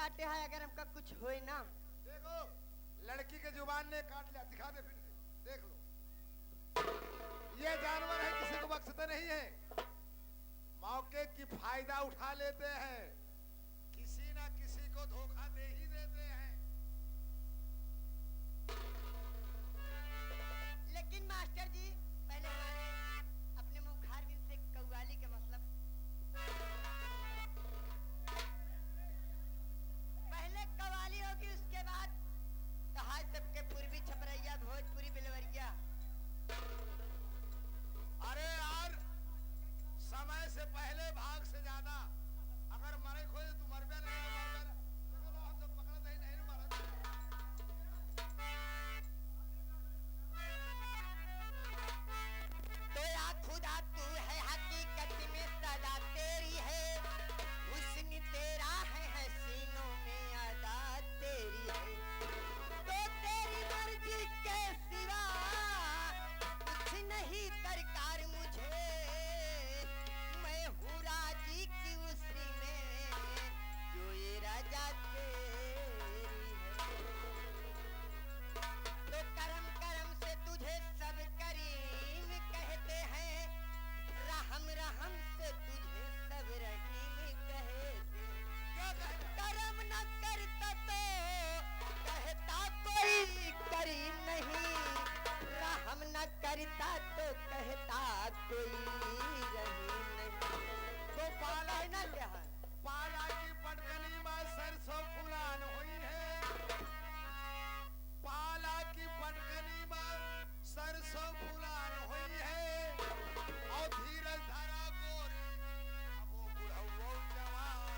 काटे है अगर हमका कुछ होए ना। देखो लड़की के जुबान ने काट लिया, दिखा दे फिर से, देख लो। ये जानवर है, किसी को बख्शते नहीं है, मौके की फायदा उठा लेते हैं, किसी ना किसी को धोखा दे ही देते हैं। लेकिन मास्टर जी पहले हमारे अपने मुखारबिन से कव्वाली का मतलब पहले कव्वाली होगी, उसके बाद कहा सबके पूर्वी छपरैया भोजपुरी बिलवरिया। अरे यार समय से पहले भाग से ज्यादा, अगर मरे खोए तू मर भी नहीं, देखो हम तो पकड़ नहीं मरा। तो या खुदा तू है हकीकत में सदा तेरी है, हुस्न तेरा है हसीनों में अदा तेरी है। तो तेरी मर्जी के सिवा कुछ नहीं दरकार मुझे, मैं हूँ राजी की उसी में जो ये राजा तेरी है। तो करम करम से तुझे सब करीम कहते हैं, रहम रहम से तुझे सब रहीम कहते। करम न करता तो कहता कोई करीम नहीं, रहम न करता तो कहता कोई रहीम नहीं। तो पाला न क्या है, पाला की पटकनी में सरसों फुलान हुई है, पाला की पटकनी में सरसों फुलान हुई है, और धीरज धरा गोरी अब वो बुढ़ऊ जवान।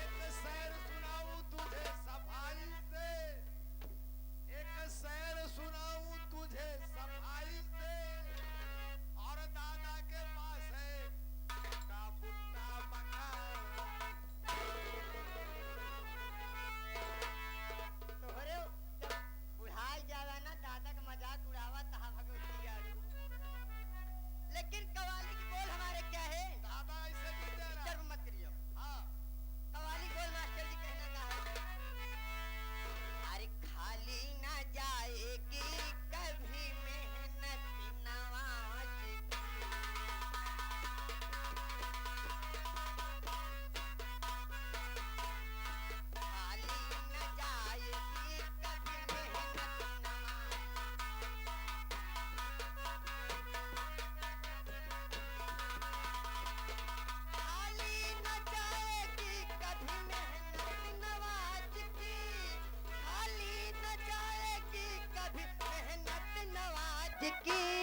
एक शहर सुनाऊं तुझे सफाई से, एक शहर सुनाऊं तुझे सफाई से, और दादा के पास है का बुट्टा मकान। तोहरे जब बुढ़ाई जावा ना दादा का मजाक उड़ावा तहा भगवती गाड़ी। लेकिन कव्वाली की बोल हमारे क्या है, दादा ऐसे क्यों दे रहा? शर्म मत करियो। हाँ कव्वाली बोल मास्टर जी कहना का है, अरे खाली ना जाएगी कभी मेहनत नवाज की, खाली न जाएगी कभी मेहनत नवाज, खाली न जाएगी कभी मेहनत नवाज की, खाली न जाएगी कभी मेहनत नवाज की।